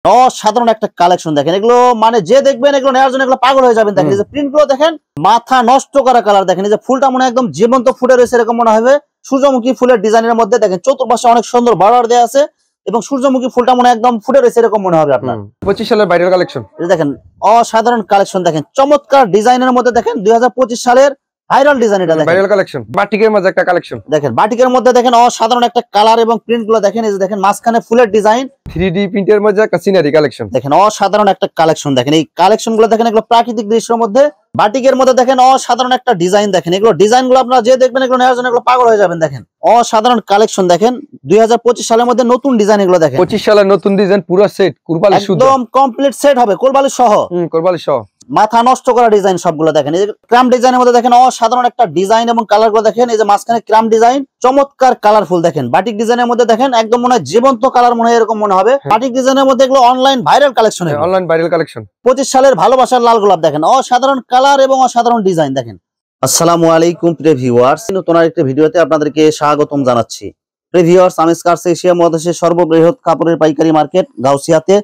অসাধারণ একটা কালেকশন দেখেন, এগুলো মানে যে দেখবেন এগুলো নেওয়ার জন্য এগুলো পাগল হয়ে যাবেন। দেখেন এই যে প্রিন্ট গুলো দেখেন, মাথা নষ্ট করা কালার। দেখেন এই যে ফুলটা মনে একদম জীবন্ত ফুটে রয়েছে এরকম মনে হবে। সূর্যমুখী ফুলের ডিজাইনের মধ্যে দেখেন চতুর্পাশে অনেক সুন্দর বর্ডার দেওয়া আছে এবং সূর্যমুখী ফুলটা মনে একদম ফুটে রয়েছে এরকম মনে হবে আপনার। 25 সালের ভাইরাল কালেকশন দেখেন অসাধারণ কালেকশন দেখেন, চমৎকার ডিজাইনের মধ্যে দেখেন 2025 সালের ভাইরাল ডিজাইন। এটা দেখেন ভাইরাল কালেকশন, বাটিকের মধ্যে একটা কালেকশন। দেখেন বাটিকের মধ্যে দেখেন অসাধারণ একটা কালার এবং প্রিন্ট গুলো দেখেন। এই যে দেখেন মাঝখানে ফুলের ডিজাইন, 3D প্রিন্টের মধ্যে একটা সিনারি কালেকশন। দেখেন অসাধারণ একটা কালেকশন দেখেন। এই কালেকশন গুলো দেখেন এগুলো প্রাকৃতিক দৃশ্যের মধ্যে, বাটিকের মধ্যে দেখেন অসাধারণ একটা ডিজাইন। দেখেন এগুলো ডিজাইন গুলো আপনারা যে দেখবেন এগুলো নেওয়ার জন্য এগুলো পাগল হয়ে যাবেন। দেখেন অসাধারণ কালেকশন দেখেন 2025 সালের মধ্যে নতুন ডিজাইন এগুলো দেখেন। 25 সালের নতুন ডিজাইন, পুরো সেট কুরবালি শুদ্ধ, একদম কমপ্লিট সেট হবে কোরবালি সহ। কুরবালি সহ, মাথা নষ্ট করা ডিজাইন সবগুলো দেখেন। এই যে ক্রাম ডিজাইনের মধ্যে দেখেন অসাধারণ একটা ডিজাইন এবং কালার গুলো দেখেন। এই যে মাঝখানে ক্রাম ডিজাইন, চমৎকার কালারফুল দেখেন। বাটিক ডিজাইনের মধ্যে দেখেন একদম মনে হয় জীবন্ত কালার মনে হয় এরকম মনে হবে। বাটিক ডিজাইনের মধ্যে এগুলো online viral collection, online viral collection. 25 সালের ভালোবাসার লাল গোলাপ দেখেন, অসাধারণ কালার এবং অসাধারণ ডিজাইন দেখেন। আসসালামু আলাইকুম প্রিয় ভিউয়ার্স, নতুন আরেকটি ভিডিওতে আপনাদেরকে স্বাগতম জানাচ্ছি। প্রিয় ভিউয়ার্স, আমি স্কার্স এশিয়া মহাদেশের সর্ববৃহৎ কাপড়ের পাইকারি মার্কেট গাউসিয়াতে।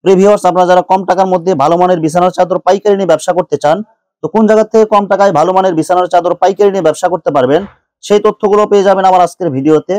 প্রিয় ভিউয়ার্স, আপনারা যারা কম টাকার মধ্যে ভালো মানের বিছানার চাদর পাইকারি নিয়ে ব্যবসা করতে চান, তো কোন জায়গা থেকে কম টাকায় ভালো মানের বিছানার চাদর পাইকারি নিয়ে ব্যবসা করতে পারবেন সেই তথ্যগুলো পেয়ে যাবেন আমার আজকের ভিডিওতে।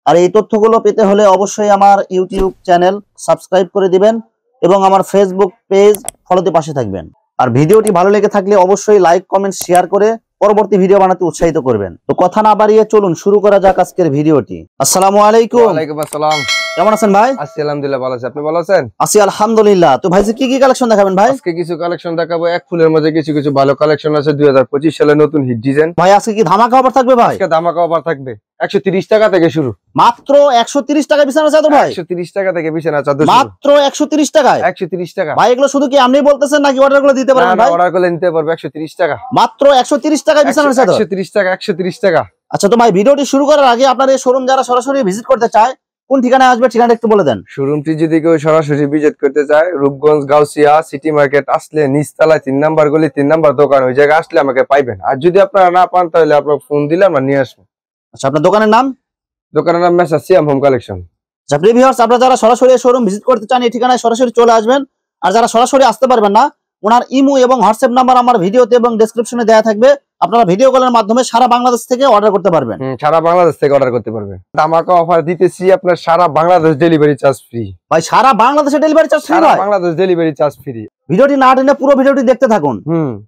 আর এই তথ্যগুলো পেতে হলে অবশ্যই আমার ইউটিউব চ্যানেল সাবস্ক্রাইব করে দিবেন এবং আমার ফেসবুক পেজ ফলোতে পাশে থাকবেন। আর ভিডিওটি ভালো লেগে থাকলে অবশ্যই লাইক কমেন্ট শেয়ার করে পরবর্তী ভিডিও বানাতে উৎসাহিত করবেন। তো কথা না বাড়িয়ে চলুন শুরু করা যাক আজকের ভিডিওটি। আসসালামু আলাইকুম। ওয়ালাইকুম আসসালাম। কেমন আছেন ভাই? আছি আলহামদুলিল্লাহ, ভালো আছি। আপনি ভালো আছেন? আছি আলহামদুলিল্লাহ। তো ভাই কি কি কালেকশন দেখাবেন ভাই? আজকে কিছু কালেকশন দেখাবো, এক ফুলের মধ্যে কিছু কিছু ভালো কালেকশন আছে। 2025 সালের নতুন হিট ডিজাইন। ভাই আজকে কি ধামাকা অফার থাকবে ভাই? আজকে ধামাকা অফার থাকবে। 130 টাকা থেকে শুরু। মাত্র 130 টাকা বিছানা চাদর ভাই? 130 টাকা থেকে বিছানা চাদর মাত্র 130 টাকায়? 130 টাকা ভাই এগুলো শুধু কি আপনি বলতেছেন নাকি অর্ডার করে দিতে পারবেন ভাই? অর্ডার করে নিতে পারবে। 130 টাকা মাত্র 130 টাকায় বিছানা চাদর? 130 টাকা, 130 টাকা। আচ্ছা, তো ভাই ভিডিওটি শুরু করার আগে আপনার এই শোরুম যারা সরাসরি ভিজিট করতে চায় কোন ঠিকানায় আসবে, ঠিকানাটা একটু বলে দেন। শোরুমটি যদি কেউ সরাসরি ভিজিট করতে চায়, রূপগঞ্জ গাউসিয়া সিটি মার্কেট আসলে নিচতলায় 3 নাম্বার গলি 3 নাম্বার দোকান, ওই জায়গায় আসলে আমাকে পাইবেন। আর যদি আপনারা না পান তাহলে আপনার ফোন দিলে আমরা নিয়ে আসবো। আচ্ছা, আপনার দোকানের নাম? দোকানের নাম মেসার্স সিয়াম হোম কালেকশন। আচ্ছা প্রিয় ভিউয়ার্স, আপনারা যারা সরাসরি শোরুম ভিজিট করতে চান এই ঠিকানায় সরাসরি চলে আসবেন। আর যারা সরাসরি আসতে পারবেন না, ওনার ইমো এবং হোয়াটসঅ্যাপ নাম্বার আমার ভিডিওতে এবং ডেসক্রিপশনে দেওয়া থাকবে। আপনারা ভিডিও কলের মাধ্যমে সারা বাংলাদেশ থেকে অর্ডার করতে পারবেন। সারা বাংলাদেশ থেকে অর্ডার করতে পারবেন। ধামাকা অফার দিতেছি, আপনার সারা বাংলাদেশ ডেলিভারি চার্জ ফ্রি। ভাই সারা বাংলাদেশে ডেলিভারি চার্জ ফ্রি? সারা বাংলাদেশ ডেলিভারি চার্জ ফ্রি। ভিডিওটি না টেনে পুরো ভিডিওটি দেখতে থাকুন।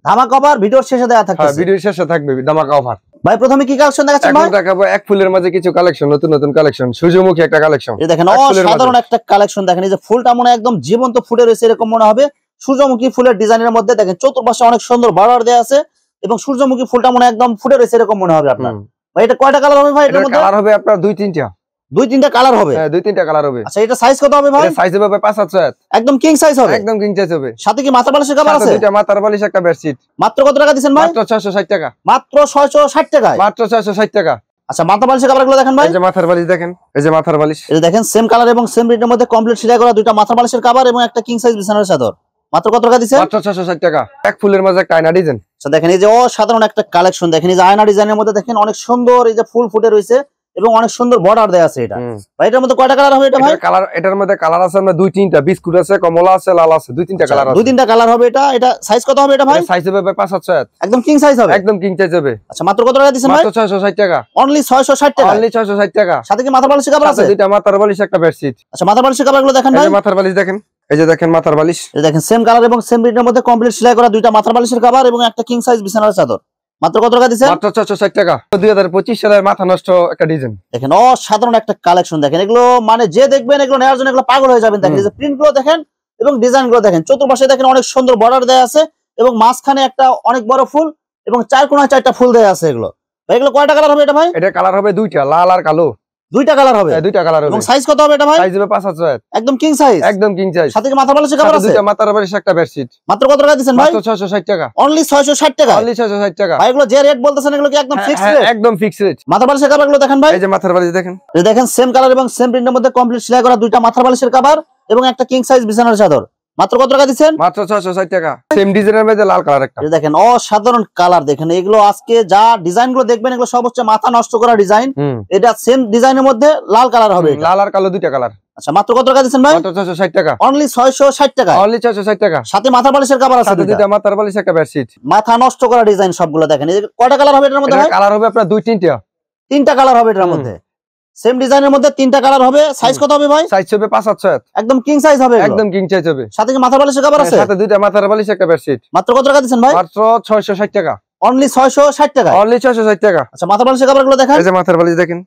ধামাকা অফার ভিডিওর শেষে দেওয়া থাকবে। ভিডিওর শেষে থাকবে ধামাকা অফার। ভাই প্রথমে কি কালেকশন দেখাচ্ছেন ভাই? এখন দেখাবো এক ফুলের মাঝে কিছু কালেকশন, নতুন নতুন কালেকশন। সূর্যমুখী একটা কালেকশন। এই দেখেন অসাধারণ একটা কালেকশন দেখেন। এই যে ফুলটা মনে একদম জীবন্ত ফুটে রয়েছে এরকম মনে হবে। সূর্যমুখী ফুলের ডিজাইনের মধ্যে দেখেন চতুর্পাশে অনেক সুন্দর বর্ডার দেওয়া আছে এবং সূর্যমুখী ফুলটা মনে একদম ফুটে রয়েছে এরকম মনে হবে আপনার। ভাই এটা কয়টা কালার হবে ভাই? এটার মধ্যে কালার হবে আপনার 2-3টা কালার হবে। হ্যাঁ 2-3টা কালার হবে। আচ্ছা, এটা সাইজ কত হবে ভাই? এটা সাইজ হবে 5-7 একদম কিং সাইজ হবে? একদম কিং সাইজ হবে। সাথে কি মাথার বালিশের কভার আছে? দুইটা মাথার বালিশ, একটা বেডশিট। মাত্র কত টাকা দিবেন ভাই? মাত্র 660 টাকা। মাত্র 660 টাকায়? মাত্র 660 টাকা। আচ্ছা, মাথার বালিশের কভারগুলো দেখেন ভাই। এই যে মাথার বালিশ দেখেন, এই যে মাথার বালিশ। এই দেখেন সেম কালার এবং সেম রেটের মধ্যে কমপ্লিট সেলাই করা দুইটা মাথার বালিশের কভার এবং একটা কিং সাইজ বিছানার চাদর। মাত্র কত টাকা দিবেন? মাত্র 660 টাকা। এক ফুলের মাঝে একটা আয়না ডিজাইন। আচ্ছা দেখেন এই যে অসাধারণ একটা কালেকশন দেখেন। এই যে আয়না ডিজাইনের মধ্যে দেখেন অনেক সুন্দর এই যে ফুল ফুটে রয়েছে এবং অনেক সুন্দর বর্ডার দেয়া আছে। এটা ভাই এটার মধ্যে কয়টা কালার হবে এটা ভাই? কালার এটার মধ্যে কালার আছে আমরা 2-3টা, বিস্কুট আছে, কমলা আছে, লাল আছে, 2-3টা কালার আছে। 2-3টা কালার হবে। এটা সাইজ কত হবে এটা ভাই? সাইজ হবে 5-7 একদম কিং সাইজ হবে? একদম কিং সাইজ হবে। আচ্ছা, মাত্র কত টাকা দিবেন ভাই? মাত্র 660 টাকা। অনলি 660 টাকা? অনলি 660 টাকা। সাথে কি মাথার বালিশের কভার আছে? দুইটা মাথার বালিশ, একটা বেডশিট। আচ্ছা, মাথার বালিশের কভারগুলো দেখেন ভাই। এই যে মাথার বালিশ দেখেন, এই যে দেখেন মাথার বালিশ। এই দেখেন সেম কালার এবং সেম রেটের মধ্যে কমপ্লিট সেলাই করা দুইটা মাথার বালিশের কভার এবং একটা কিং সাইজ বিছানার চাদর। মাত্র কত টাকা দিবেন? মাত্র 660 টাকা। 2025 সালের মাথা নষ্ট একটা ডিজাইন। দেখেন অসাধারণ একটা কালেকশন দেখেন। এগুলো মানে যে দেখবেন এগুলো নেওয়ার জন্য এগুলো পাগল হয়ে যাবেন। দেখেন এই যে প্রিন্ট গুলো দেখেন এবং ডিজাইন গুলো দেখেন। চতুর্পাশে দেখেন অনেক সুন্দর বর্ডার দেয়া আছে এবং মাঝখানে একটা অনেক বড় ফুল এবং চার কোণায় 4টা ফুল দেয়া আছে। এগুলো কয়টা কালার হবে এটা ভাই? এটা কালার হবে 2টা, লাল আর কালো। 2টা কালার হবে? হ্যাঁ 2টা কালার হবে। এবং সাইজ কত হবে এটা ভাই? সাইজ হবে 5-7 একদম কিং সাইজ? একদম কিং সাইজ। সাথে কি মাথার বালিশের কভার আছে? দুইটা মাথার বালিশ, একটা বেডশিট। মাত্র কত টাকা দিবেন ভাই? মাত্র 660 টাকা। অনলি 660 টাকা? অনলি 660 টাকা। ভাই এগুলো যে রেট বলতেছেন এগুলো কি একদম ফিক্সড রেট? একদম ফিক্সড রেট। মাথার বালিশের কভারগুলো দেখেন ভাই। এই যে মাথার বালিশ দেখেন, এই দেখেন সেম কালার এবং সেম প্রিন্টের মধ্যে কমপ্লিট সেলাই করা দুইটা মাথার বালিশের কভার এবং একটা কিং সাইজ বিছানার চাদর। মাত্র কত টাকা দিবেন? মাত্র 660 টাকা। সেম ডিজাইনের মধ্যে লাল কালার একটা। এই দেখেন অসাধারণ কালার দেখেন। এগুলো আজকে যা ডিজাইন গুলো দেখবেন এগুলো সব হচ্ছে মাথা নষ্ট করা ডিজাইন। এটা সেম ডিজাইনের মধ্যে লাল কালার হবে। লাল আর কালো 2টা কালার। আচ্ছা মাত্র কত টাকা দিচ্ছেন ভাই? মাত্র 660 টাকা। অনলি 660 টাকা। অনলি 660 টাকা। সাথে মাথার বালিশের কভার আছে দুইটা। দুইটা মাথার বালিশ একটা বেডশিট। মাথা নষ্ট করা ডিজাইন সবগুলো দেখেন। এই যে কয়টা কালার হবে এটার মধ্যে ভাই? কালার হবে আপনার 2-3টা। 3টা কালার হবে এটার মধ্যে। সেম ডিজাইনের মধ্যে 3টা কালার হবে। সাইজ কত হবে ভাই? সাইজ হবে 5-7। একদম কিং সাইজ হবে। একদম কিং সাইজ হবে। সাথে কি মাথার বালিশের কভার আছে? সাথে দুইটা মাথার বালিশ একটা বেডশিট। মাত্র কত টাকা দিচ্ছেন ভাই? মাত্র 660 টাকা। অনলি 660 টাকা। অনলি 660 টাকা। আচ্ছা মাথার বালিশের কভারগুলো দেখেন। এই যে মাথার বালিশ দেখেন।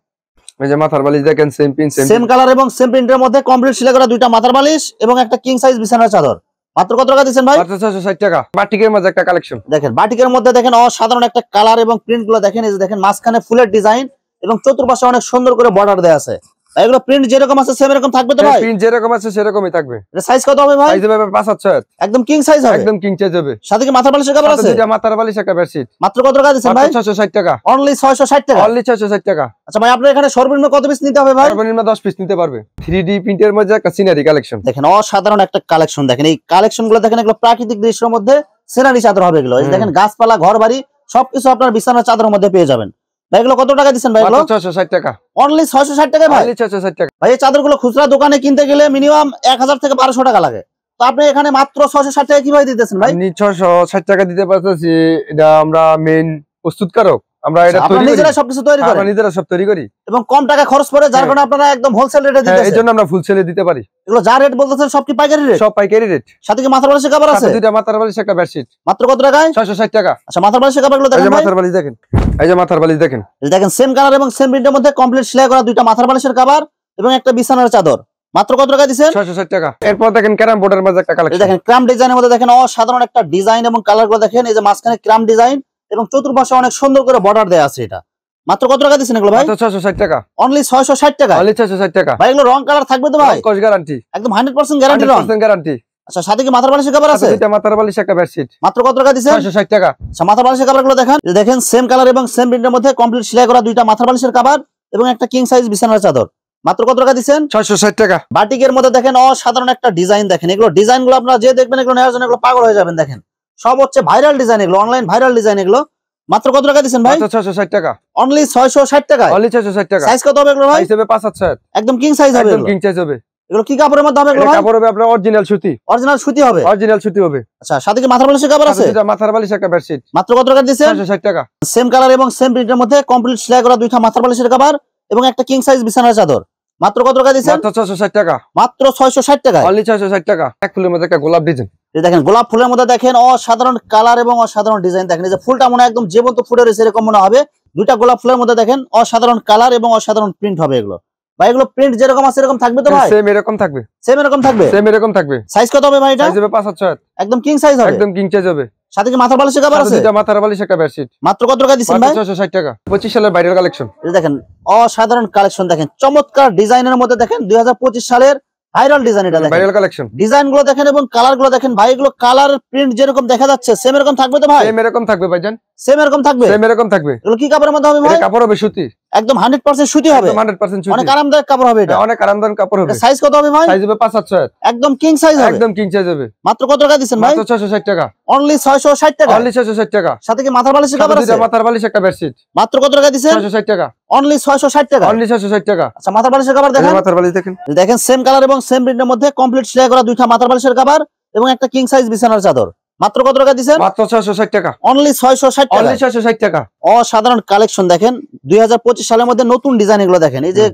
এই যে মাথার বালিশ দেখেন সেম পিন সেম কালার এবং সেম প্রিন্টের মধ্যে কমপ্লিট সেলাই করা দুইটা মাথার বালিশ এবং একটা কিং সাইজ বিছানার চাদর। মাত্র কত টাকা দিচ্ছেন ভাই? মাত্র 660 টাকা। বাটিকের মধ্যে একটা কালেকশন দেখেন। বাটিকের মধ্যে দেখেন অসাধারণ একটা কালার এবং প্রিন্ট গুলো দেখেন। এই যে দেখেন মাঝখানে ফুলের ডিজাইন এবং চতুর্পাশে অনেক সুন্দর করে বর্ডার দেওয়া আছে। এগুলো প্রিন্ট যেরকম আছে সেম এরকম থাকবে তো ভাই? প্রিন্ট যেরকম আছে সেরকমই থাকবে। এটা সাইজ কত হবে ভাই? সাইজ হবে 5-7। একদম কিং সাইজ হবে। একদম কিং সাইজ হবে। সাথে কি মাথার বালিশের কভার আছে? দুইটা মাথার বালিশ একটা বেডশিট। মাত্র কত টাকা দিচ্ছেন ভাই? মাত্র 660 টাকা। অনলি 660 টাকা। অনলি 660 টাকা। আচ্ছা ভাই আপনার এখানে সর্বনিম্ন কত পিস নিতে হবে ভাই? সর্বনিম্ন 10 পিস নিতে পারবে। 3D প্রিন্টের মধ্যে একটা সিনারি কালেকশন দেখেন অসাধারণ একটা কালেকশন দেখেন। এই কালেকশন গুলো দেখেন এগুলো প্রাকৃতিক দৃশ্যের মধ্যে সিনারি চাদর হবে এগুলো। এই যে দেখেন গাছপালা ঘর বাড়ি সবকিছু আপনার বিছানার চাদরের মধ্যে পেয়ে যাবেন। ভাই এগুলো কত টাকা দিচ্ছেন ভাই? এগুলো 660 টাকা। অনলি 660 টাকা ভাই। অনলি 660 টাকা। ভাই এই চাদরগুলো খুচরা দোকানে কিনতে গেলে মিনিমাম 1000 থেকে 1200 টাকা লাগে। তো আপনি এখানে মাত্র 660 টাকা কিভাবে দিতেছেন ভাই? আমি 660 টাকা দিতে পারতেছি। এটা আমরা মেইন প্রস্তুতকারক। আমরা এটা তৈরি করি। নিজেরা সবকিছু তৈরি করেন? আমরা নিজেরা সব তৈরি করি এবং কম টাকা খরচ পড়ে যার কারণে আপনারা একদম হোলসেল রেটে দিতেছেন। এইজন্য আমরা ফুল সেলে দিতে পারি। এগুলো যা রেট বলতেছেন সব কি পাইকারি রেট? সব পাইকারি রেট। সাথে কি মাথার বালিশের কভার আছে? সাথে দুইটা মাথার বালিশ একটা বেডশিট। মাত্র কত টাকায়? 660 টাকা। আচ্ছা মাথার বালিশের কভারগুলো এই দেখেন যে ভাই। মাথার বালিশ দেখেন। এই যে মাথার বালিশ দেখেন। এই দেখেন সেম কালার এবং সেম প্রিন্টের মধ্যে কমপ্লিট সেলাই করা দুইটা মাথার বালিশের কভার এবং একটা বিছানার চাদর। মাত্র কত টাকা দিবেন? 660 টাকা। এরপর দেখেন ক্যারাম বোর্ডের মধ্যে একটা এই কালেকশন। দেখেন ক্রাম ডিজাইনের মধ্যে দেখেন অসাধারণ একটা ডিজাইন এবং কালারগুলো দেখেন। এই যে মাঝখানে ক্রাম ডিজাইন এবং চতুর্পাশে অনেক সুন্দর করে বর্ডার দেয়া আছে। এটা মাত্র কত টাকা দিবেন এগুলো ভাই? মাত্র 660 টাকা। অনলি 660 টাকা। অনলি 660 টাকা। ভাই এগুলো রং কালার থাকবে তো ভাই? কস গ্যারান্টি। একদম 100% গ্যারান্টি রং। 100% গ্যারান্টি। আচ্ছা সাথে কি মাথার বালিশের কভার আছে? দুইটা মাথার বালিশ একটা বেডশিট। মাত্র কত টাকা দিবেন? 660 টাকা। আচ্ছা মাথার বালিশের কভারগুলো দেখেন। এই দেখেন সেম কালার এবং সেম প্রিন্টের মধ্যে কমপ্লিট সেলাই করা দুইটা মাথার বালিশের কভার এবং একটা কিং সাইজ বিছানার চাদর। মাত্র কত টাকা দিবেন? 660 টাকা। বাটিকের মধ্যে দেখেন অসাধারণ একটা ডিজাইন দেখেন। এগুলো ডিজাইনগুলো আপনারা যে দেখবেন এগুলো নেওয়ার জন্য এগুলো পাগল হয়ে যাবেন। দেখেন সব হচ্ছে ভাইরাল ডিজাইন, এগুলো অনলাইন ভাইরাল ডিজাইন এগুলো। মাত্র কত টাকা দিবেন ভাই? মাত্র 660 টাকা। অনলি 660 টাকা। অনলি 660 টাকা। সাইজ কত হবে এগুলো ভাই? সাইজ হবে 5-7। একদম কিং সাইজ হবে। একদম কিং সাইজ হবে। এগুলো কি কাপড়ের মধ্যে হবে এগুলো এটা ভাই? কাপড় হবে আপনার অরিজিনাল সুতি। অরিজিনাল সুতি হবে। অরিজিনাল সুতি হবে। আচ্ছা সাথে কি মাথার বালিশের কভার আছে? দুইটা মাথার বালিশ একটা বেডশিট। মাত্র কত টাকা দিবেন? 660 টাকা। সেম কালার এবং সেম প্রিন্টের মধ্যে কমপ্লিট সেলাই করা দুইটা মাথার বালিশের কভার এবং একটা কিং সাইজ বিছানার চাদর। মাত্র কত টাকা দিবেন? মাত্র 660 টাকা। মাত্র 660 টাকা। অনলি 660 টাকা। এক ফুলের মধ্যে একটা গোলাপ ডিজাইন। এই দেখেন গোলাপ ফুলের মধ্যে দেখেন অসাধারণ কালার এবং অসাধারণ ডিজাইন দেখেন। এই যে ফুলটা মনে একদম জীবন্ত ফুটে রয়েছে এরকম মনে হবে। দুইটা গোলাপ ফুলের মধ্যে দেখেন অসাধারণ কালার এবং অসাধারণ প্রিন্ট হবে এগুলো। ভাই এগুলো প্রিন্ট যেরকম আছে এরকম থাকবে তো ভাই? সেম এরকম থাকবে। সেম এরকম থাকবে। সেম এরকম থাকবে। সাইজ কত হবে ভাই এটা? সাইজ হবে 5-7। একদম কিং সাইজ হবে। একদম কিং সাইজ হবে। সাথে কি মাথার বালিশের কভার আছে? দুইটা মাথার বালিশ একটা বেডশিট। মাত্র কত টাকা দিবেন ভাই? মাত্র 660 টাকা। 25 সালের ভাইরাল কালেকশন। এই দেখেন অসাধারণ কালেকশন দেখেন। চমৎকার ডিজাইনের মধ্যে দেখেন 2025 সালের ভাইরাল ডিজাইন। এটা দেখেন ভাইরাল কালেকশন। ডিজাইন গুলো দেখেন এবং কালার গুলো দেখেন। ভাই এগুলো কালার প্রিন্ট যেরকম দেখা যাচ্ছে সেম এরকম থাকবে তো ভাই? সেম এরকম থাকবে ভাইজান। সেম এরকম থাকবে। সেম এরকম থাকবে। এগুলো কি কাপড়ের মধ্যে হবে ভাই? এটা কাপড় হবে সুতি। একদম 100% সুতি হবে। একদম 100% সুতি। অনেক আরামদায়ক কাপড় হবে এটা। অনেক আরামদায়ক কাপড় হবে। সাইজ কত হবে ভাই? সাইজ হবে 5-7। একদম কিং সাইজ হবে। একদম কিং সাইজ হবে। মাত্র কত টাকা দিবেন ভাই? মাত্র 660 টাকা। অনলি 660 টাকা। অনলি 660 টাকা। সাথে কি মাথার বালিশের কভার আছে? দুইটা মাথার বালিশ একটা বেডশিট। মাত্র কত টাকা দিবেন? 660 টাকা। অনলি 660 টাকা। অনলি 660 টাকা। আচ্ছা মাথার বালিশের কভার দেখেন। মাথার বালিশ দেখেন। দেখেন সেম কালার এবং সেম প্রিন্টের মধ্যে কমপ্লিট সেলাই করা দুইটা মাথার বালিশের কভার এবং একটা কিং সাইজ বিছানার চাদর। মাত্র কত টাকা দিবেন? মাত্র 660 টাকা। অনলি 660 টাকা। অনলি 660 টাকা। অসাধারণ কালেকশন দেখেন 2025 সালের মধ্যে নতুন ডিজাইন এগুলো দেখেন। এই যে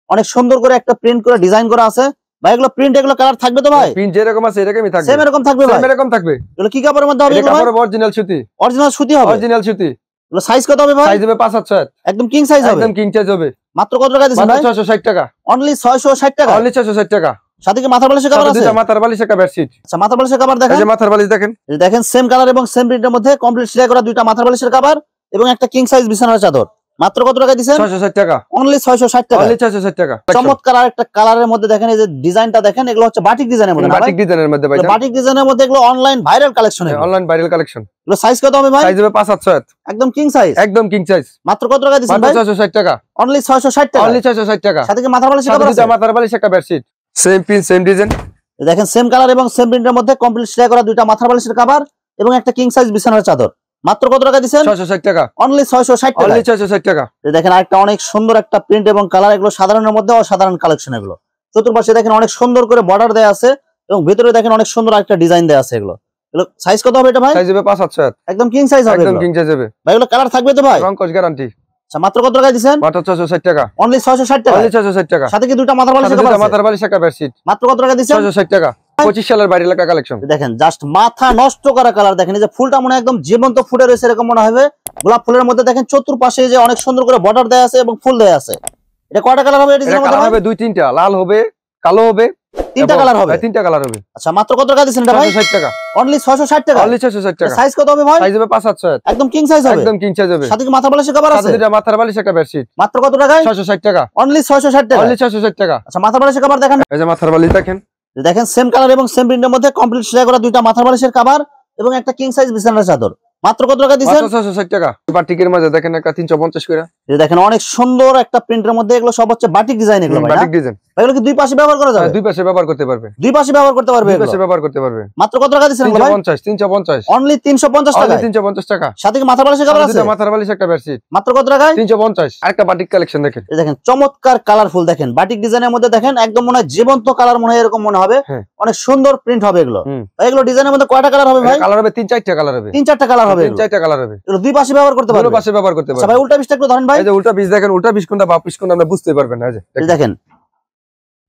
অনেক সুন্দর করে একটা প্রিন্ট করে ডিজাইন করা আছে। ভাই এগুলো প্রিন্ট এগুলো কালার থাকবে তো ভাই? প্রিন্ট যেরকম আছে এরকমই থাকবে। সেম এরকম থাকবে ভাই? সেম এরকম থাকবে। এগুলো কি কাপড়ের মধ্যে হবে এটা এগুলো ভাই? কাপড় অরিজিনাল সুতি। অরিজিনাল সুতি হবে। অরিজিনাল সুতি। এগুলো সাইজ কত হবে ভাই? সাইজ হবে 5-7। একদম কিং সাইজ হবে। একদম কিং সাইজ হবে। মাত্র কত টাকা দিবেন ভাই? মাত্র 660 টাকা। অনলি 660 টাকা। অনলি 660 টাকা। সাথে কি মাথার বালিশের কভার আছে? দুইটা মাথার বালিশ একটা বেডশিট। আচ্ছা মাথার বালিশের কভার দেখেন। এই যে মাথার বালিশ দেখেন। এই দেখেন সেম কালার এবং সেম প্রিন্টের মধ্যে কমপ্লিট সেলাই করা দুইটা মাথার বালিশের কভার এবং একটা কিং সাইজ বিছানার চাদর। মাত্র কত টাকা দিবেন? 660 টাকা। অনলি 660 টাকা। অনলি 660 টাকা। চমৎকার আরেকটা কালারের মধ্যে দেখেন। এই যে ডিজাইনটা দেখেন এগুলো হচ্ছে বাটিক ডিজাইনের মধ্যে। বাটিক ডিজাইনের মধ্যে ভাই। বাটিক ডিজাইনের মধ্যে এগুলো online viral collection. Online viral collection. এগুলো সাইজ কত হবে ভাই? সাইজ হবে 5-7। একদম কিং সাইজ। একদম কিং সাইজ। মাত্র কত টাকা দিবেন ভাই? মাত্র 660 টাকা। অনলি 660 টাকা। অনলি 660 টাকা। সাথে কি মাথার বালিশের কভার আছে? দুইটা মাথার বালিশ একটা bedsheet. Same pin same design. দেখেন সেম কালার এবং সেম প্রিন্টের মধ্যে কমপ্লিট সেলাই করা দুইটা মাথার বালিশের কভার এবং একটা কিং সাইজ বিছানার চাদর। মাত্র কত টাকা দিবেন? 660 টাকা। অনলি 660 টাকা। অনলি 660 টাকা। দেখেন আরেকটা অনেক সুন্দর একটা প্রিন্ট এবং কালার। এগুলো সাধারণের মধ্যে অসাধারণ কালেকশন। এগুলো চতুর্পাশে দেখেন অনেক সুন্দর করে বর্ডার দেয়া আছে এবং ভিতরে দেখেন অনেক সুন্দর একটা ডিজাইন দেয়া আছে। এগুলো সাইজ কত হবে এটা ভাই? সাইজ হবে 5-7 একদম কিং সাইজ হবে, একদম কিং সাইজ হবে ভাই। এগুলো কালার থাকবে তো ভাই? রং কস গ্যারান্টি। আচ্ছা, মাত্র কত টাকা দিবেন? মাত্র 660 টাকা। অনলি 660 টাকা। অনলি 660 টাকা। সাথে কি দুটো মাথার বালিশ সাথে দুটো মাথার বালিশ একটা বেডশিট। মাত্র কত টাকা দিবেন? 660 টাকা। 25 সালের বাইরে লেখা কালেকশন। দেখেন জাস্ট মাথা নষ্ট করা কালার। দেখেন এই যে ফুলটা মনে একদম জীবন্ত ফুটে রয়েছে এরকম মনে হবে। গোলাপ ফুলের মধ্যে দেখেন চতুর্পাশে যে অনেক সুন্দর করে বর্ডার দেয়া আছে এবং ফুল দেয়া আছে। এটা কয়টা কালার হবে? এটা কালার হবে 2-3টা, লাল হবে, কালো হবে, 3টা কালার হবে। 3টা কালার হবে। আচ্ছা, মাত্র কত টাকা দিবেন এটা ভাই? 660 টাকা। অনলি 660 টাকা। অনলি 660 টাকা। সাইজ কত হবে ভাই? সাইজ হবে 5-7 একদম কিং সাইজ হবে। একদম কিং সাইজ হবে। সাথে কি মাথা বালিশের কভার আছে? সাথে দুটো মাথার বালিশ একটা বেডশিট। মাত্র কত টাকায়? 660 টাকা। অনলি 660 টাকা। অনলি 660 টাকা। আচ্ছা, মাথা বালিশের কভার দেখেন। এই যে মাথার বালিশ দেখেন। দেখেন সেম কালার এবং সেম প্রিন্টের মধ্যে কমপ্লিট সেলাই করা দুইটা মাথার বালিশের কভার এবং একটা কিং সাইজ বিছানার চাদর। মাত্র কত টাকা দিবেন? মাত্র 660 টাকা। বাটিকের মাঝে দেখেন একটা 350 করে। এই দেখেন অনেক সুন্দর একটা প্রিন্টের মধ্যে এগুলো সব হচ্ছে বাটিক ডিজাইন। এগুলো ভাই বাটিক ডিজাইন। এগুলো কি দুই পাশে ব্যবহার করা যাবে? দুই পাশে ব্যবহার করতে পারবে। দুই পাশে ব্যবহার করতে পারবে। দুই পাশে ব্যবহার করতে পারবে। মাত্র কত টাকা দিবেন ভাই? 350 অনলি 350 টাকা। অনলি 350 টাকা। সাথে কি মাথার বালিশের কভার আছে? দুটো মাথার বালিশ একটা বেডশিট। মাত্র কত টাকায়? 350। আরেকটা বাটিক কালেকশন দেখেন। এই দেখেন চমৎকার কালারফুল। দেখেন বাটিক ডিজাইনের মধ্যে দেখেন একদম মনে হয় জীবন্ত কালার মনে হয় এরকম মনে হবে। অনেক সুন্দর প্রিন্ট হবে এগুলো। এগুলো ডিজাইনের মধ্যে কয়টা কালার হবে ভাই? কালার হবে 3-4টা কালার হবে। 3-4টা কালার হবে। 3-4টা কালার হবে। এগুলো দুই পাশে ব্যবহার করতে পারবে। দুই পাশে ব্যবহার করতে পারবে। আচ্ছা ভাই, উল্টা পিসটা একটু ধরেন ভাই। এই যে উল্টা পিস দেখেন, উল্টা পিস কোনটা বা পিস কোনটা আমরা বুঝতে পারবেন না। এই দেখেন,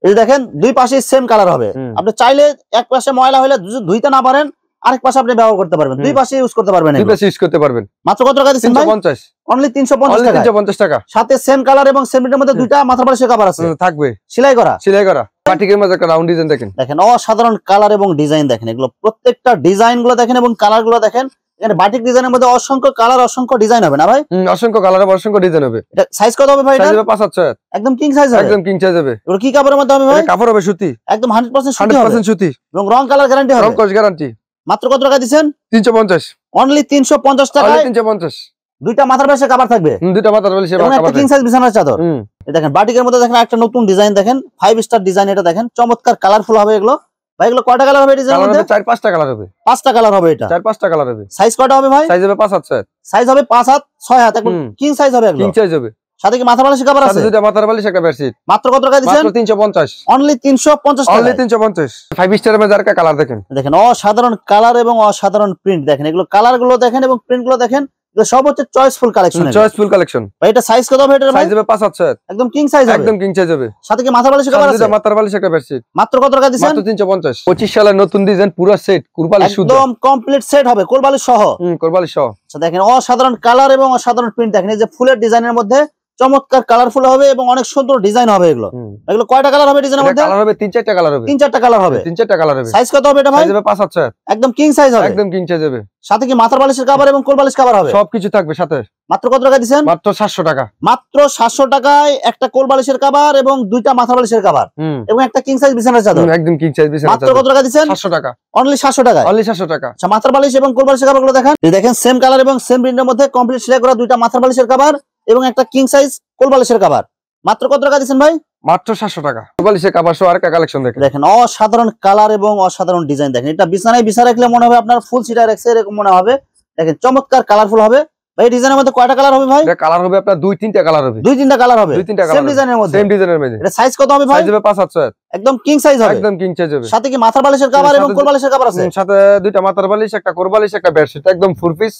এই দেখেন দুই পাশে সেম কালার হবে। আপনি চাইলে এক পাশে ময়লা হলে ধুইতে না পারেন, আরেক পাশে আপনি ব্যবহার করতে পারবেন। দুই পাশে ইউজ করতে পারবেন। দুই পাশে ইউজ করতে পারবেন। মাত্র কত টাকা দিবেন ভাই? 350। অনলি 350 টাকা। 350 টাকা। সাথে সেম কালার এবং সেম প্রিন্টের মধ্যে দুইটা মাথার বালিশের কভার আছে। থাকবে সেলাই করা। সেলাই করা। বাটিকের মধ্যে একটা রাউন্ড ডিজাইন দেখেন। দেখেন অসাধারণ কালার এবং ডিজাইন। দেখেন এগুলো প্রত্যেকটা ডিজাইন গুলো দেখেন এবং কালার গুলো দেখেন। এখানে বাটিক ডিজাইনের মধ্যে অসংখ্য কালার, অসংখ্য ডিজাইন হবে না ভাই? অসংখ্য কালার হবে, অসংখ্য ডিজাইন হবে। এটা সাইজ কত হবে ভাই? এটা সাইজ হবে 5-7। একদম কিং সাইজ হবে। একদম কিং সাইজ হবে। এগুলো কি কাপড়ের মধ্যে হবে ভাই? কাপড় হবে সুতি। একদম 100% সুতি হবে। 100% সুতি এবং রং কালার গ্যারান্টি হবে। রং কস গ্যারান্টি। মাত্র কত টাকা দিবেন? 350। অনলি 350 টাকা। অনলি 350। দুইটা মাথার বালিশের কভার থাকবে। দুইটা মাথার বালিশ এবং একটা কিং সাইজ বিছানার চাদর। এই দেখেন বাটিকের মধ্যে দেখেন একটা নতুন ডিজাইন দেখেন, 5 স্টার ডিজাইন। এটা দেখেন চমৎকার কালারফুল হবে এগুলো। ভাই এগুলো কয়টা কালার হবে ডিজাইনের মধ্যে? 4-5টা কালার হবে। 5টা কালার হবে। এটা 4-5টা কালার হবে। সাইজ কয়টা হবে ভাই? সাইজ হবে 5-7। সাইজ হবে 5 হাত 6 হাত। একদম কিং সাইজ হবে এগুলো। কিং সাইজ হবে। সাথে কি মাথার বালিশের কভার আছে? সাথে দুটো মাথার বালিশ একটা বেডশিট। মাত্র কত টাকা দিবেন? মাত্র 350। অনলি 350 টাকা। অনলি 350। 5 স্টারের মধ্যে আরেকটা কালার দেখেন। দেখেন অসাধারণ কালার এবং অসাধারণ প্রিন্ট। দেখেন এগুলো কালার গুলো দেখেন এবং প্রিন্ট গুলো দেখেন। এগুলো সব হচ্ছে চয়েসফুল কালেকশন। Choiceful collection. ভাই এটা সাইজ কত হবে? এটা সাইজ হবে 5-7। একদম কিং সাইজ হবে। একদম কিং সাইজ হবে। সাথে কি মাথার বালিশের কভার আছে? দুটো মাথার বালিশ একটা বেডশিট। মাত্র কত টাকা দিবেন? মাত্র 350। 25 সালের নতুন ডিজাইন পুরো সেট কুরবালি শুদ্ধ। একদম কমপ্লিট সেট হবে কোলবালিশ সহ। কুরবালি সহ। আচ্ছা দেখেন অসাধারণ কালার এবং অসাধারণ প্রিন্ট। দেখেন এই যে ফুলের ডিজাইনের মধ্যে চমৎকার কালারফুল হবে এবং অনেক সুন্দর ডিজাইন হবে এগুলো। এগুলো কয়টা কালার হবে ডিজাইনের মধ্যে? কালার হবে 3-4টা কালার হবে। 3-4টা কালার হবে। 3-4টা কালার হবে। সাইজ কত হবে এটা ভাই? সাইজ হবে 5-7। একদম কিং সাইজ হবে। একদম কিং সাইজ হবে। সাথে কি মাথার বালিশের কভার এবং কোলবালিশ কভার হবে? সবকিছু থাকবে সাথে। মাত্র কত টাকা দিবেন? মাত্র 700 টাকা। মাত্র 700 টাকায় একটা কোলবালিশের কভার এবং দুইটা মাথার বালিশের কভার এবং একটা কিং সাইজ বিছানার চাদর। একদম কিং সাইজ বিছানার চাদর। মাত্র কত টাকা দিবেন? 700 টাকা। অনলি 700 টাকা। অনলি 700 টাকা। আচ্ছা মাথার বালিশ এবং কোলবালিশের কভারগুলো দেখেন। এই দেখেন সেম কালার এবং সেম প্রিন্টের মধ্যে কমপ্লিট সেলাই করা দুইটা মাথার বালিশের কভার এবং একটা কিং সাইজ কোলবালিশের কভার। মাত্র কত টাকা দিবেন ভাই? মাত্র 700 টাকা। কোরবালিশের কভার সহ আরেকটা কালেকশন দেখেন। দেখেন অসাধারণ কালার এবং অসাধারণ ডিজাইন। দেখেন এটা বিছানায় বিছা রাখলে মনে হবে আপনার ফুল সিটার রাখছে এরকম মনে হবে। দেখেন চমৎকার কালারফুল হবে। ভাই ডিজাইনের মধ্যে কয়টা কালার হবে ভাই? এটা কালার হবে আপনার 2-3টা কালার হবে। 2-3টা কালার হবে। 2-3টা কালার সেম ডিজাইনের মধ্যে। সেম ডিজাইনের মধ্যে। এটা সাইজ কত হবে ভাই? সাইজ হবে 5-7। একদম কিং সাইজ হবে। একদম কিং সাইজ হবে। সাথে কি মাথার বালিশের কভার এবং কোলবালিশের কভার আছে? সাথে দুইটা মাথার বালিশ একটা কোরবালিশ একটা বেডশিট একদম ফুল পিস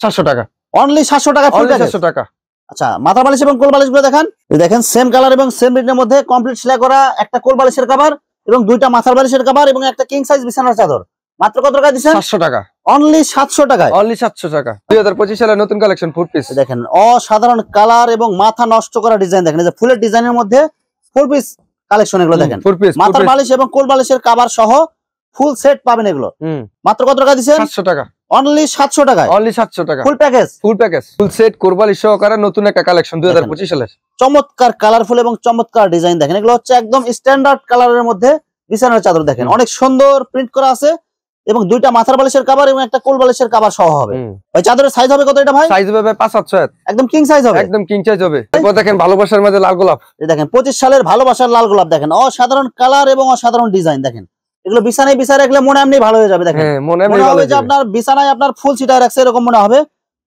700 টাকা। অনলি 700 টাকা ফুল প্যাকেজ। 700 টাকা। আচ্ছা মাথার বালিশ এবং কোলবালিশ গুলো দেখেন। দেখেন সেম কালার এবং সেম প্রিন্টের মধ্যে কমপ্লিট সেলাই করা একটা কোলবালিশের কভার এবং দুইটা মাথার বালিশের কভার এবং একটা কিং সাইজ বিছানার চাদর। মাত্র কত টাকা দিবেন? 700 টাকা। অনলি 700 টাকায়। অনলি 700 টাকা। 2025 সালের নতুন কালেকশন ফুল পিস। দেখেন অসাধারণ কালার এবং মাথা নষ্ট করা ডিজাইন। দেখেন এই যে ফুলের ডিজাইনের মধ্যে ফুল পিস কালেকশন এগুলো দেখেন। ফুল পিস মাথার বালিশ এবং কোলবালিশের কভার সহ ফুল সেট পাবেন এগুলো। মাত্র কত টাকা দিবেন? 700 টাকা। অনলি 700 টাকায়। অনলি 700 টাকা। Full package. Full package full set কোরবালি সহকারে নতুন একটা কালেকশন 2025 সালের। চমৎকার কালারফুল এবং চমৎকার ডিজাইন। দেখেন এগুলো হচ্ছে একদম স্ট্যান্ডার্ড কালারের মধ্যে বিছানার চাদর। দেখেন অনেক সুন্দর প্রিন্ট করা আছে এবং দুইটা মাথার বালিশের কভার এবং একটা কোল বালিশের কভার সহ হবে। ওই চাদরের সাইজ হবে কত এটা ভাই? সাইজ হবে 5-7। একদম কিং সাইজ হবে। একদম কিং সাইজ হবে। এরপর দেখেন ভালোবাসার মধ্যে লাল গোলাপ। এই দেখেন 25 সালের ভালোবাসার লাল গোলাপ। দেখেন অসাধারণ কালার এবং অসাধারণ ডিজাইন। দেখেন এগুলো বিছানায় বিছায় রাখলে মনে এমনি ভালো হয়ে যাবে। দেখেন মনে হবে যে আপনার বিছানায় আপনার ফুল সিটায় রাখছে এরকম মনে হবে।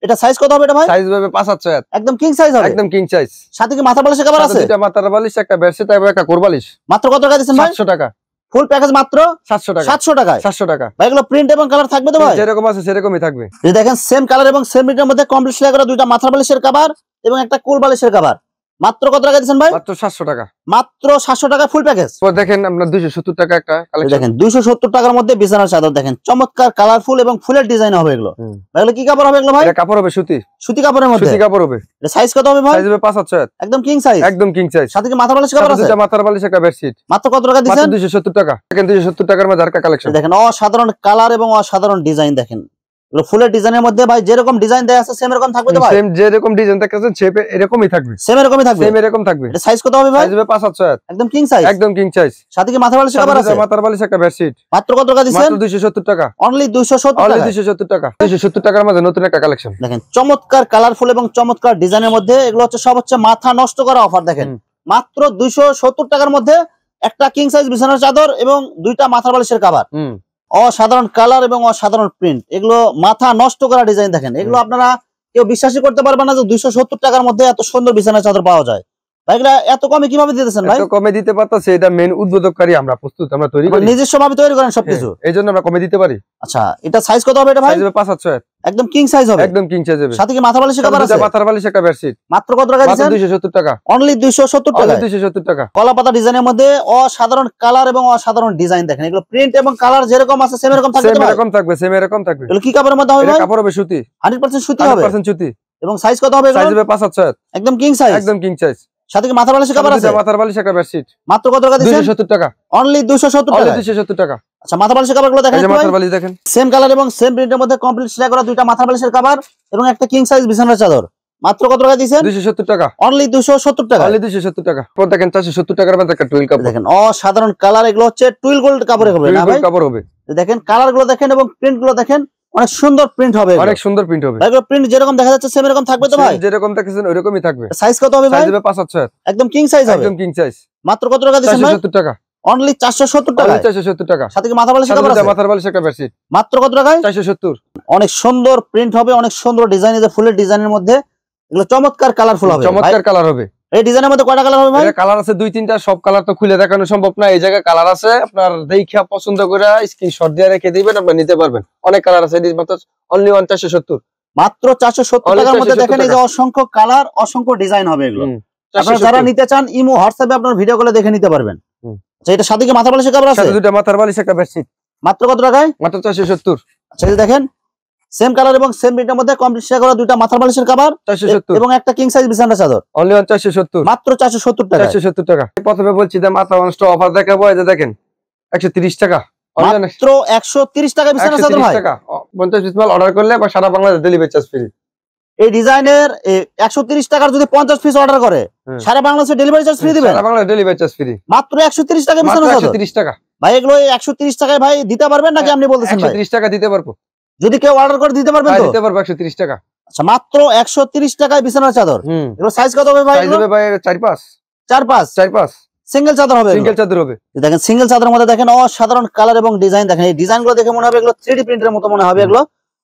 এটা সাইজ কত হবে এটা ভাই? সাইজ হবে 5/7 একদম কিং সাইজ হবে, একদম কিং সাইজ। সাথে কি মাথা বালিশের কভার আছে? দুইটা মাথার বালিশ, একটা বেডশিট এবং একটা কোরবালিশ। মাত্র কত টাকা দিচ্ছেন ভাই? 700 টাকা ফুল প্যাকেজ মাত্র 700 টাকা। 700 টাকায়। 700 টাকা ভাই এগুলো প্রিন্ট এবং কালার থাকবে তো ভাই? যেরকম আছে সেরকমই থাকবে। এই দেখেন সেম কালার এবং সেম প্রিন্টের মধ্যে কমপ্লিট সেলাই করা দুইটা মাথা বালিশের কভার এবং একটা কোল বালিশের কভার। মাত্র কত টাকা দিচ্ছেন ভাই? মাত্র 700 টাকা। মাত্র 700 টাকা ফুল প্যাকেজ। তো দেখেন আপনার 270 টাকা একটা কালেকশন। দেখেন 270 টাকার মধ্যে বিছানার চাদর দেখেন, চমৎকার কালারফুল এবং ফুলের ডিজাইন হবে এগুলো। ভাই এগুলো কি কাপড় হবে এগুলো ভাই? এটা কাপড় হবে সুতি। সুতি কাপড়ের মধ্যে। সুতি কাপড় হবে। এটা সাইজ কত হবে ভাই? সাইজ হবে 5/7 একদম কিং সাইজ। একদম কিং সাইজ। সাথে কি মাথা বালিশের কভার আছে? দুইটা মাথার বালিশ, একটা বেডশিট। মাত্র কত টাকা দিচ্ছেন? মাত্র 270 টাকা। দেখেন 270 টাকার মধ্যে আরেকটা কালেকশন। দেখেন অসাধারণ কালার এবং অসাধারণ ডিজাইন দেখেন, এগুলো ফুলের ডিজাইনের মধ্যে ভাই যেরকম ডিজাইন দেয়া আছে সেম এরকম থাকবে তো ভাই? সেম যেরকম ডিজাইন দেখতেছেন শেপ এরকমই থাকবে। সেম এরকমই থাকবে। সেম এরকম থাকবে। এটা সাইজ কত হবে ভাই? সাইজ হবে 5/7 একদম কিং সাইজ। একদম কিং সাইজ। সাথে কি মাথা বালিশের কভার আছে? মাথার বালিশ, একটা বেডশিট। মাত্র কত টাকা দিচ্ছেন? মাত্র 270 টাকা। অনলি 270 অনলি টাকা। 270 টাকা। 270 টাকার মধ্যে নতুন একটা কালেকশন। দেখেন চমৎকার কালারফুল এবং চমৎকার ডিজাইনের মধ্যে এগুলো হচ্ছে সব হচ্ছে মাথা নষ্ট করা অফার। দেখেন মাত্র 270 টাকার মধ্যে একটা কিং সাইজ বিছানার চাদর এবং দুইটা মাথা বালিশের কভার। অসাধারণ কালার এবং অসাধারণ প্রিন্ট, এগুলো মাথা নষ্ট করা ডিজাইন দেখেন। এগুলো আপনারা কেউ বিশ্বাসই করতে পারবে না যে 270 টাকার মধ্যে এত সুন্দর বিছানার চাদর পাওয়া যায়। ভাই এগুলা এত কমে কিভাবে দিতেছেন ভাই? এত কমে দিতে পারতাছে, এটা মেইন উদ্বোধককারী আমরা প্রস্তুত, আমরা তৈরি করি, নিজস্ব ভাবে তৈরি করেন সবকিছু। এইজন্য আমরা কমে দিতে পারি। আচ্ছা এটা সাইজ কত হবে এটা ভাই? সাইজ হবে 5/7 একদম কিং সাইজ হবে। একদম কিং সাইজ হবে। সাথে কি মাথা বালিশের কভার আছে? মাথার বালিশ, একটা বেডশিট। মাত্র কত টাকা দিচ্ছেন? মাত্র 270 টাকা। অনলি 270 টাকা। 270 টাকা। কলা পাতা ডিজাইনের মধ্যে অসাধারণ কালার এবং অসাধারণ ডিজাইন দেখেন, এগুলো প্রিন্ট এবং কালার যেরকম আছে সেম এরকম থাকবে তো সেম ভাই? এরকম থাকবে, সেম এরকম থাকবে। এগুলো কি কাপড়ের মধ্যে হবে এটা ভাই? কাপড় হবে সুতি। 100% সুতি হবে। 100% সুতি। এবং সাইজ কত হবে এগুলো? সাইজ হবে 5/7 একদম কিং সাইজ। একদম কিং সাইজ। সাথে কি মাথা বালিশের কভার আছে? মাথার বালিশ, একটা বেডশিট। মাত্র কত টাকা দিচ্ছেন? 270 টাকা। অনলি 270 টাকা। 270 টাকা। আচ্ছা মাথা বালিশের কভারগুলো দেখেন এই যে একটু ভাই। মাথার বালিশ দেখেন। সেম কালার এবং সেম প্রিন্টের মধ্যে কমপ্লিট সেলাই করা দুইটা মাথা বালিশের কভার এবং একটা কিং সাইজ বিছানার চাদর। মাত্র কত টাকা দিচ্ছেন? 270 টাকা। অনলি 270 টাকা। অনলি 270 টাকা। পর দেখেন 470 টাকার মধ্যে একটা টুইল কাপড়। দেখেন অসাধারণ কালার, এগুলো হচ্ছে টুইল গোল্ড কাপড়ে হবে না ভাই? কাপড় হবে। দেখেন কালার গুলো দেখেন এবং প্রিন্ট গুলো দেখেন, অনেক সুন্দর প্রিন্ট হবে, অনেক সুন্দর প্রিন্ট হবে। এগুলো প্রিন্ট যেরকম দেখা যাচ্ছে সেম এরকম থাকবে তো ভাই? যেরকম দেখেছেন ওইরকমই থাকবে। সাইজ কত হবে ভাই? সাইজ হবে 5/7 একদম কিং সাইজ হবে। একদম কিং সাইজ। মাত্র কত টাকা দিচ্ছেন ভাই? 470 টাকা। অনলি 470 টাকা। 470 টাকা। সাথে কি মাথা বালিশের কভার আছে? মাথার বালিশ, একটা বেডশিট। মাত্র কত টাকায়? 470। অনেক সুন্দর প্রিন্ট হবে, অনেক সুন্দর ডিজাইন, এই যে ফুলের ডিজাইনের মধ্যে এগুলো চমৎকার কালারফুল হবে। চমৎকার কালার হবে। এই ডিজাইনের মধ্যে কয়টা কালার হবে ভাই? এর কালার আছে 2-3টা, সব কালার তো খুলে দেখানো সম্ভব না। এই জায়গায় কালার আছে, আপনার দেখা পছন্দ করে স্ক্রিনশট দিয়ে রেখে দিবেন, আপনি নিতে পারবেন। অনেক কালার আছে, মাত্র অনলি 470। মাত্র 470 টাকার মধ্যে দেখেন এই যে অসংখ্য কালার, অসংখ্য ডিজাইন হবে এগুলো। আপনারা যারা নিতে চান ইমো হোয়াটসঅ্যাপে আপনার ভিডিও কলে দেখে নিতে পারবেন। আচ্ছা এটা সাথে কি মাথা বালিশের কভার আছে? সাথে দুটো মাথার বালিশ, একটা বেডশিট। মাত্র কত টাকায়? মাত্র 470। আচ্ছা এই যে দেখেন সেম কালার এবং সেম প্রিন্টের মধ্যে কমপ্লিট সেলাই করা দুইটা মাথার বালিশের কভার 470 এবং একটা কিং সাইজ বিছানার চাদর। অনলি 470। মাত্র 470 টাকা। 470 টাকা। প্রথমে বলছি যে মাথা নষ্ট অফার দেখাবো, এই যে দেখেন 130 টাকা। মাত্র 130 টাকা বিছানার চাদর ভাই। 50 পিস মাল অর্ডার করলে বা সারা বাংলাদেশ ডেলিভারি চার্জ ফ্রি। এই ডিজাইনের 130 টাকার যদি 50 পিস অর্ডার করে সারা বাংলাদেশে ডেলিভারি চার্জ ফ্রি দিবেন। সারা বাংলাদেশ ডেলিভারি চার্জ ফ্রি। মাত্র 130 টাকা বিছানার চাদর। 130 টাকা। ভাই এগুলো 130 টাকায় ভাই দিতে পারবেন নাকি আপনি বলতেছেন ভাই? 130 টাকা দিতে পারবো। যদি কেউ অর্ডার করে দিতে পারবেন তো? দিতে পারবো 130 টাকা। আচ্ছা মাত্র 130 টাকায় বিছানার চাদর। এগুলো সাইজ কত হবে ভাই? সাইজ হবে ভাই 4-5 4-5 সিঙ্গেল চাদর হবে। সিঙ্গেল চাদর হবে। দেখেন সিঙ্গেল চাদরের মধ্যে দেখেন অসাধারণ কালার এবং ডিজাইন দেখেন, এই ডিজাইনগুলো দেখে মনে হবে এগুলো 3D প্রিন্টের মতো মনে হবে এগুলো।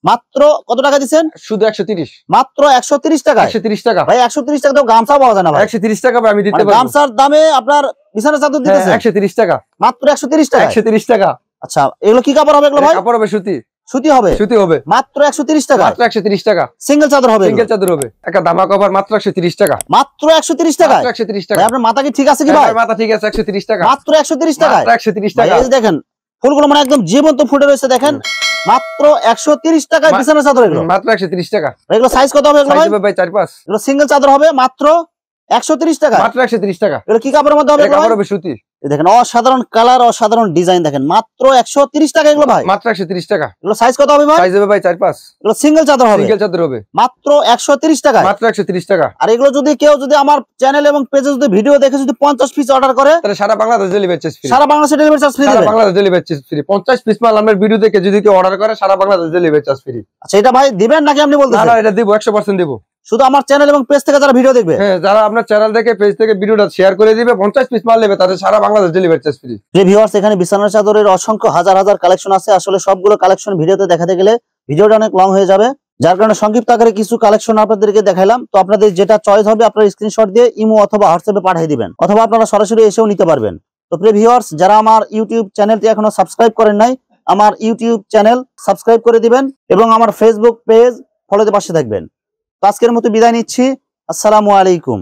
মাত্র কত টাকা দিচ্ছেন? শুধু 130। মাত্র 130 টাকা। 130 টাকা ভাই 130 টাকা তো গামছা পাওয়া যায় না ভাই। 130 টাকা আমি দিতে পারবো। গামছার দামে আপনার বিছানার চাদর দিতেছেন 130 টাকা। মাত্র 130 টাকা। 130 টাকা। আচ্ছা এগুলো কি কাপড় হবে এগুলো ভাই? কাপড় হবে সুতি। সুতি হবে। সুতি হবে। মাত্র 130 টাকা। মাত্র 130 টাকা। সিঙ্গেল চাদর হবে। সিঙ্গেল চাদর হবে। একটা দামা কভার মাত্র 130 টাকা। মাত্র 130 টাকা। মাত্র 130 টাকা। ভাই আপনার মাথা কি ঠিক আছে কি ভাই? মাথা ঠিক আছে। 130 টাকা। মাত্র 130 টাকা। মাত্র 130 টাকা। এই দেখেন ফুলগুলো মানে একদম জীবন্ত ফুটে রয়েছে দেখেন। মাত্র 130 টাকায় বিছানার চাদর এগুলো। মাত্র 130 টাকা। এগুলো সাইজ কত হবে এগুলো ভাই? সাইজ হবে ভাই 4-5। এগুলো সিঙ্গেল চাদর হবে মাত্র 130 টাকা। মাত্র 130 টাকা। এগুলো কি কাপড়ের মধ্যে হবে? কাপড় হবে সুতি। দেখেন অসাধারণ কালার, অসাধারণ ডিজাইন দেখেন। মাত্র 130 টাকা এগুলো ভাই। মাত্র 130 টাকা। এগুলো সাইজ কত হবে ভাই? সাইজ হবে ভাই 4-5। এগুলো সিঙ্গেল চাদর হবে। সিঙ্গেল চাদর হবে। মাত্র 130 টাকা। মাত্র 130 টাকা। আর এগুলো যদি কেউ যদি আমার চ্যানেল এবং পেজে যদি ভিডিও দেখে যদি 50 পিস অর্ডার করে তাহলে সারা বাংলাদেশ ডেলিভারি চার্জ ফ্রি। সারা বাংলাদেশে ডেলিভারি চার্জ ফ্রি সারা দিবেন। Bangladesh delivery charge free. 50 piece মাল আমার ভিডিও দেখে যদি কেউ অর্ডার করে সারা বাংলাদেশ ডেলিভারি চার্জ ফ্রি। আচ্ছা এটা ভাই দিবেন নাকি আপনি বলতেছেন? না এটা দেব 100% দেব। শুধু আমার চ্যানেল এবং পেজ থেকে যারা ভিডিও দেখবে? হ্যাঁ যারা আপনার চ্যানেল থেকে পেজ থেকে ভিডিওটা শেয়ার করে দিবে 50 পিস মাল নেবে তাদের সারা Bangladesh delivery charge free. Viewers এখানে বিছানার চাদরের অসংখ্য হাজার হাজার কালেকশন আছে, আসলে সবগুলো কালেকশন ভিডিওতে দেখাতে গেলে ভিডিওটা অনেক লং হয়ে যাবে। যার কারণে সংক্ষিপ্ত আকারে কিছু কালেকশন আপনাদেরকে দেখাইলাম। তো আপনাদের যেটা চয়েস হবে আপনারা স্ক্রিনশট দিয়ে ইমো অথবা হোয়াটসঅ্যাপে পাঠিয়ে দিবেন, অথবা আপনারা সরাসরি এসেও নিতে পারবেন। তো প্রিয় ভিউয়ার্স, যারা আমার ইউটিউব চ্যানেলটি এখনো সাবস্ক্রাইব করেন নাই, আমার ইউটিউব চ্যানেল সাবস্ক্রাইব করে দিবেন এবং আমার ফেসবুক পেজ ফলোতে পাশে থাকবেন। তো আজকের মতো বিদায় নিচ্ছি। আসসালামু আলাইকুম।